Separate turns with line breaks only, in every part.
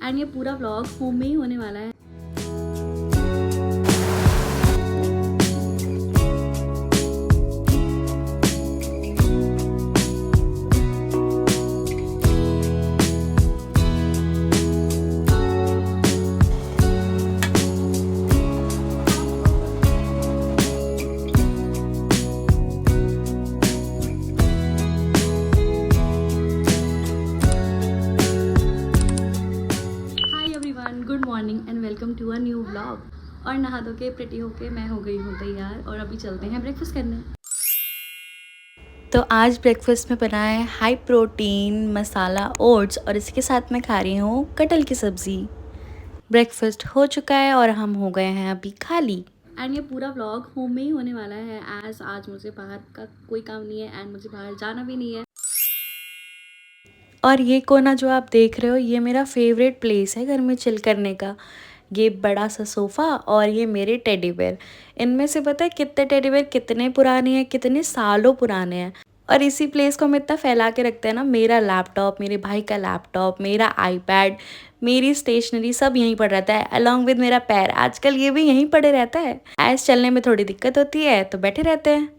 And ये पूरा vlog home में ही होने वाला है। Good morning and welcome to a new vlog. और नहा धो के प्रिटी होके मैं हो गई हूँ तैयार और अभी चलते हैं ब्रेकफास्ट करने। तो आज ब्रेकफास्ट में बना है हाई प्रोटीन मसाला ओट्स और इसके साथ मैं खा रही हूँ कटहल की सब्ज़ी। ब्रेकफास्ट हो चुका है और हम हो गए हैं अभी खाली। एंड ये पूरा व्लॉग होम में ही होने वाला है एज आज मुझे बाहर का कोई काम नहीं है एंड मुझे बाहर जाना भी नहीं है। और ये कोना जो आप देख रहे हो ये मेरा फेवरेट प्लेस है घर में चिल करने का। ये बड़ा सा सोफ़ा और ये मेरे टेडी बेयर। इनमें से पता है कितने टेडी बेयर कितने पुराने हैं, कितने सालों पुराने हैं। और इसी प्लेस को हम इतना फैला के रखते हैं ना, मेरा लैपटॉप, मेरे भाई का लैपटॉप, मेरा आईपैड, मेरी स्टेशनरी सब यहीं पड़ रहता है अलॉन्ग विद मेरा पैर। आजकल ये भी यहीं पड़े रहता है। ऐसे चलने में थोड़ी दिक्कत होती है तो बैठे रहते हैं।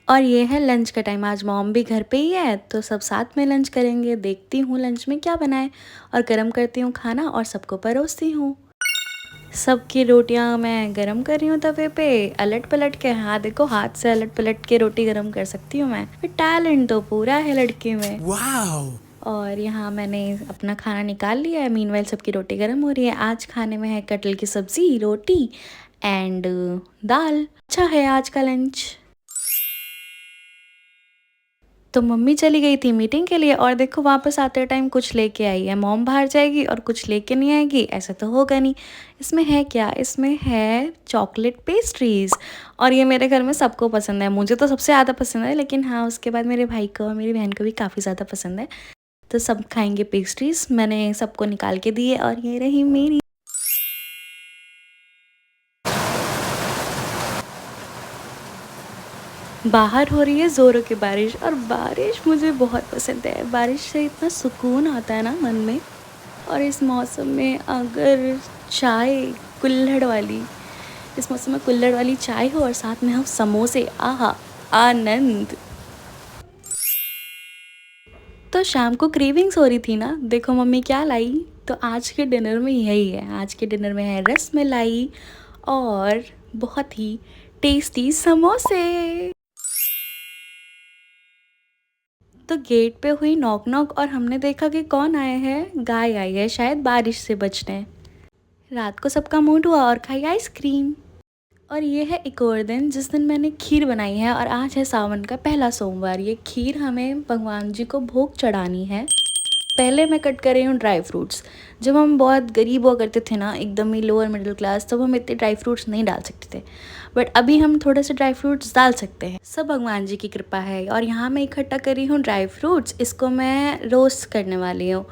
और ये है लंच का टाइम। आज मॉम भी घर पे ही है तो सब साथ में लंच करेंगे। देखती हूँ लंच में क्या बनाए और गरम करती हूँ खाना और सबको परोसती हूँ। सबकी रोटियाँ मैं गरम कर रही हूँ तवे पे अलट पलट के। हाँ देखो, हाथ से अलट पलट के रोटी गरम कर सकती हूँ मैं। टैलेंट तो पूरा है लड़की में। वाओ। और यहाँ मैंने अपना खाना निकाल लिया है। मीनवाइल सबकी रोटी गरम हो रही है। आज खाने में है कटहल की सब्ज़ी, रोटी एंड दाल। अच्छा है आज का लंच। तो मम्मी चली गई थी मीटिंग के लिए और देखो वापस आते टाइम कुछ लेके आई है। मॉम बाहर जाएगी और कुछ लेके नहीं आएगी, ऐसा तो होगा नहीं। इसमें है क्या? इसमें है चॉकलेट पेस्ट्रीज़ और ये मेरे घर में सबको पसंद है। मुझे तो सबसे ज़्यादा पसंद है, लेकिन हाँ उसके बाद मेरे भाई को और मेरी बहन को भी काफ़ी ज़्यादा पसंद है। तो सब खाएंगे पेस्ट्रीज़। मैंने सबको निकाल के दी है और ये रही मेरी। बाहर हो रही है ज़ोरों की बारिश और बारिश मुझे बहुत पसंद है। बारिश से इतना सुकून आता है ना मन में। और इस मौसम में अगर चाय कुल्हड़ वाली, इस मौसम में कुल्हड़ वाली चाय हो और साथ में हो समोसे, आहा आनंद। तो शाम को क्रेविंग्स हो रही थी ना, देखो मम्मी क्या लाई। तो आज के डिनर में यही है। आज के डिनर में है रस मलाई और बहुत ही टेस्टी समोसे। तो गेट पे हुई नॉक नॉक और हमने देखा कि कौन आए हैं। गाय आई है शायद बारिश से बचने। रात को सबका मूड हुआ और खाई आइसक्रीम। और ये है एक और दिन जिस दिन मैंने खीर बनाई है और आज है सावन का पहला सोमवार। ये खीर हमें भगवान जी को भोग चढ़ानी है। पहले मैं कट कर रही हूँ ड्राई फ्रूट्स। जब हम बहुत गरीब हुआ करते थे ना, एकदम ही लोअर मिडिल क्लास, तब हम इतने ड्राई फ्रूट्स नहीं डाल सकते थे। बट अभी हम थोड़े से ड्राई फ्रूट्स डाल सकते हैं। सब भगवान जी की कृपा है। और यहाँ मैं इकट्ठा कर रही हूँ ड्राई फ्रूट्स। इसको मैं रोस्ट करने वाली हूँ।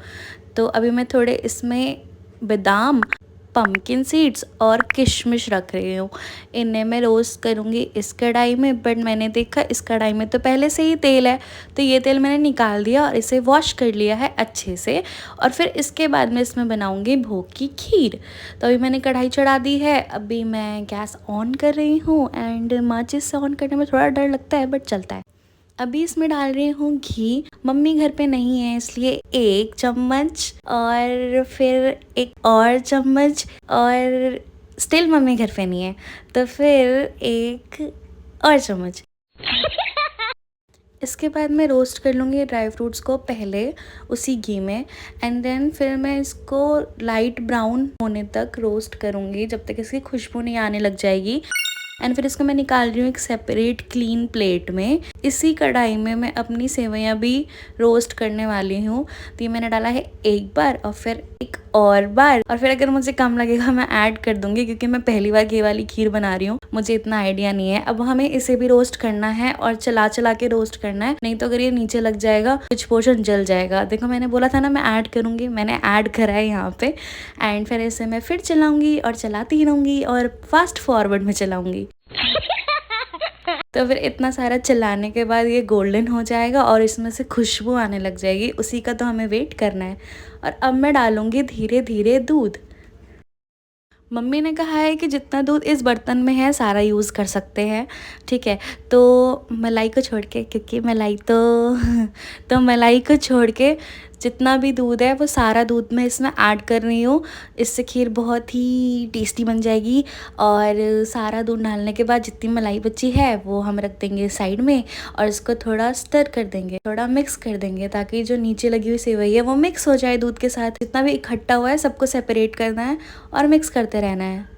तो अभी मैं थोड़े इसमें बादाम, पम्पकिन सीड्स और किशमिश रख रही हूँ। इन्हें मैं रोस्ट करूँगी इस कढ़ाई में। बट मैंने देखा इस कढ़ाई में तो पहले से ही तेल है, तो ये तेल मैंने निकाल दिया और इसे वॉश कर लिया है अच्छे से। और फिर इसके बाद मैं इसमें बनाऊँगी भोग की खीर। तो अभी मैंने कढ़ाई चढ़ा दी है। अभी मैं गैस ऑन कर रही हूँ एंड माचिस से ऑन करने में थोड़ा डर लगता है बट चलता है। अभी इसमें डाल रही हूँ घी। मम्मी घर पे नहीं है इसलिए 1 चम्मच और फिर एक और चम्मच, और स्टिल मम्मी घर पे नहीं है तो फिर 1 और चम्मच। इसके बाद मैं रोस्ट कर लूँगी ड्राई फ्रूट्स को पहले उसी घी में एंड देन फिर मैं इसको लाइट ब्राउन होने तक रोस्ट करूँगी जब तक इसकी खुशबू नहीं आने लग जाएगी। एंड फिर इसको मैं निकाल रही हूँ एक सेपरेट क्लीन प्लेट में। इसी कढ़ाई में मैं अपनी सेवइयाँ भी रोस्ट करने वाली हूँ। तो ये मैंने डाला है एक बार और फिर एक और बार, और फिर अगर मुझे कम लगेगा मैं ऐड कर दूंगी, क्योंकि मैं पहली बार घी वाली खीर बना रही हूँ, मुझे इतना आइडिया नहीं है। अब हमें इसे भी रोस्ट करना है और चला चला के रोस्ट करना है, नहीं तो अगर ये नीचे लग जाएगा कुछ पोर्शन जल जाएगा। देखो मैंने बोला था ना मैं ऐड करूँगी, मैंने ऐड करा है यहाँ पे। एंड फिर इसे मैं फिर चलाऊँगी और चलाती रहूँगी और फास्ट फॉरवर्ड में चलाऊँगी। तो फिर इतना सारा चलाने के बाद ये गोल्डन हो जाएगा और इसमें से खुशबू आने लग जाएगी, उसी का तो हमें वेट करना है। और अब मैं डालूँगी धीरे धीरे दूध। मम्मी ने कहा है कि जितना दूध इस बर्तन में है सारा यूज़ कर सकते हैं, ठीक है। तो मलाई को छोड़ के, क्योंकि मलाई तो तो मलाई को छोड़ के जितना भी दूध है वो सारा दूध मैं इसमें ऐड कर रही हूँ। इससे खीर बहुत ही टेस्टी बन जाएगी। और सारा दूध डालने के बाद जितनी मलाई बची है वो हम रख देंगे साइड में और इसको थोड़ा स्टर कर देंगे, थोड़ा मिक्स कर देंगे, ताकि जो नीचे लगी हुई सेवई है वो मिक्स हो जाए दूध के साथ। जितना भी इकट्ठा हुआ है सबको सेपरेट करना है और मिक्स करते रहना है।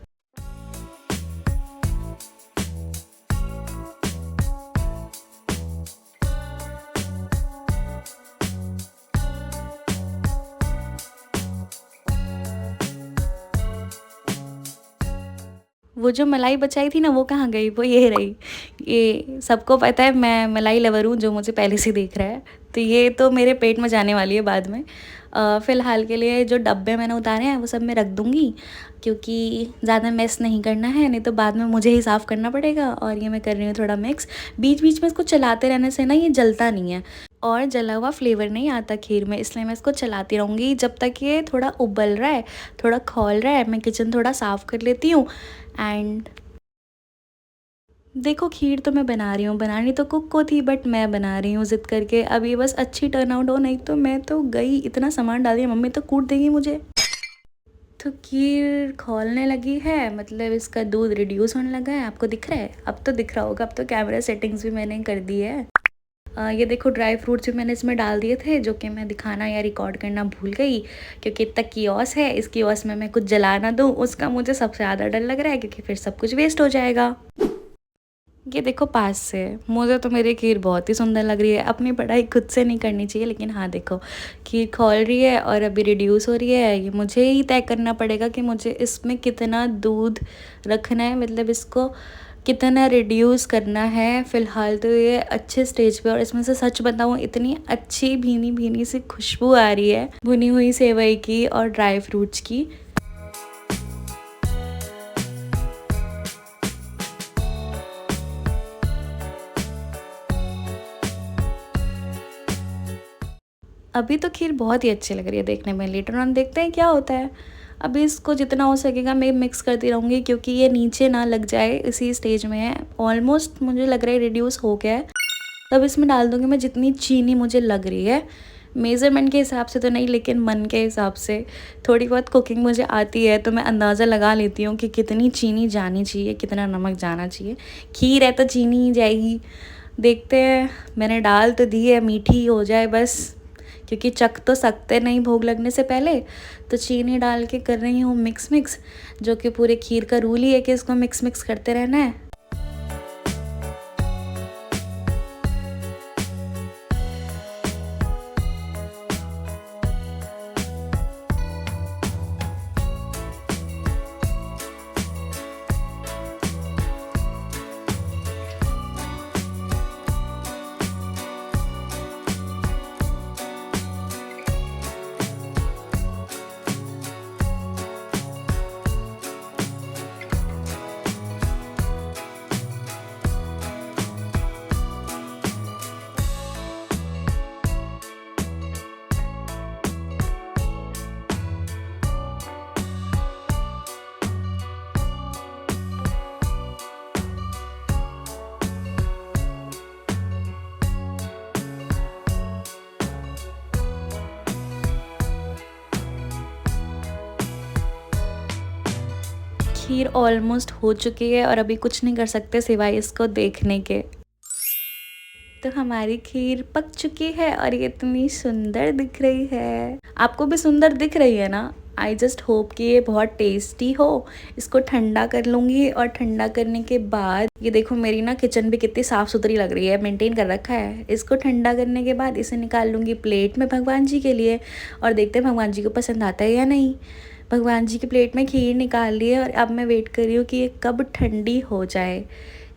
वो जो मलाई बचाई थी ना वो कहाँ गई? वो ये रही। ये सबको पता है मैं मलाई लवर हूँ, जो मुझे पहले से देख रहा है। तो ये तो मेरे पेट में जाने वाली है बाद में। फ़िलहाल के लिए जो डब्बे मैंने उतारे हैं वो सब मैं रख दूँगी, क्योंकि ज़्यादा मेस नहीं करना है, नहीं तो बाद में मुझे ही साफ़ करना पड़ेगा। और ये मैं कर रही हूँ थोड़ा मिक्स। बीच बीच में इसको चलाते रहने से ना ये जलता नहीं है और जला हुआ फ्लेवर नहीं आता खीर में, इसलिए मैं इसको चलाती रहूँगी जब तक ये थोड़ा उबल रहा है, थोड़ा खौल रहा है। मैं किचन थोड़ा साफ़ कर लेती हूँ। एंड देखो खीर तो मैं बना रही हूँ, बनानी तो कुक को थी बट मैं बना रही हूँ ज़िद करके। अब ये बस अच्छी टर्न आउट हो, नहीं तो मैं तो गई, इतना सामान डाल दिया, मम्मी तो कूट देगी मुझे। तो खीर खौलने लगी है, मतलब इसका दूध रिड्यूस होने लगा है। आपको दिख रहा है? अब तो दिख रहा होगा, अब तो कैमरा सेटिंग्स भी मैंने कर दी है। ये देखो ड्राई फ्रूट्स भी मैंने इसमें डाल दिए थे, जो कि मैं दिखाना या रिकॉर्ड करना भूल गई, क्योंकि इतना कियोस है। इस कियोस में मैं कुछ जला ना दूँ, उसका मुझे सबसे ज़्यादा डर लग रहा है, क्योंकि फिर सब कुछ वेस्ट हो जाएगा। ये देखो पास से, मुझे तो मेरी खीर बहुत ही सुंदर लग रही है। अपनी पढ़ाई खुद से नहीं करनी चाहिए, लेकिन हाँ देखो खीर खौल रही है और अभी रिड्यूस हो रही है। ये मुझे ही तय करना पड़ेगा कि मुझे इसमें कितना दूध रखना है, मतलब इसको कितना रिड्यूस करना है। फ़िलहाल तो ये अच्छे स्टेज पे, और इसमें से सच बताऊँ इतनी अच्छी भीनी भीनी सी खुशबू आ रही है भुनी हुई सेवई की और ड्राई फ्रूट्स की। अभी तो खीर बहुत ही अच्छी लग रही है देखने में, लेटर ऑन देखते हैं क्या होता है। अभी इसको जितना हो सकेगा मैं मिक्स करती रहूँगी, क्योंकि ये नीचे ना लग जाए, इसी स्टेज में है। ऑलमोस्ट मुझे लग रहा है रिड्यूस हो गया है। तब इसमें डाल दूँगी मैं जितनी चीनी मुझे लग रही है। मेज़रमेंट के हिसाब से तो नहीं, लेकिन मन के हिसाब से। थोड़ी बहुत कुकिंग मुझे आती है, तो मैं अंदाज़ा लगा लेती हूँ कि कितनी चीनी जानी चाहिए, कितना नमक जाना चाहिए। खीर है तो चीनी ही जाएगी। देखते हैं, मैंने डाल तो दी है, मीठी हो जाए बस, क्योंकि चख तो सकते नहीं भोग लगने से पहले। तो चीनी डाल के कर रही हूँ मिक्स, जो कि पूरे खीर का रूल ही है कि इसको मिक्स करते रहना है। खीर ऑलमोस्ट हो चुकी है और अभी कुछ नहीं कर सकते सिवाय इसको देखने के। तो हमारी खीर पक चुकी है और ये इतनी सुंदर दिख रही है। आपको भी सुंदर दिख रही है ना? आई जस्ट होप कि ये बहुत टेस्टी हो। इसको ठंडा कर लूँगी और ठंडा करने के बाद ये देखो मेरी ना किचन भी कितनी साफ़ सुथरी लग रही है, मेंटेन कर रखा है। इसको ठंडा करने के बाद इसे निकाल लूँगी प्लेट में भगवान जी के लिए, और देखते हैं भगवान जी को पसंद आता है या नहीं। भगवान जी की प्लेट में खीर निकाल ली है और अब मैं वेट कर रही हूँ कि ये कब ठंडी हो जाए।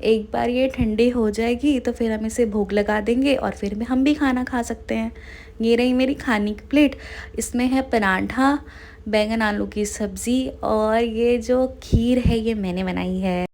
एक बार ये ठंडी हो जाएगी तो फिर हम इसे भोग लगा देंगे और फिर में हम भी खाना खा सकते हैं। ये रही मेरी खाने की प्लेट। इसमें है पराठा, बैंगन आलू की सब्ज़ी, और ये जो खीर है ये मैंने बनाई है।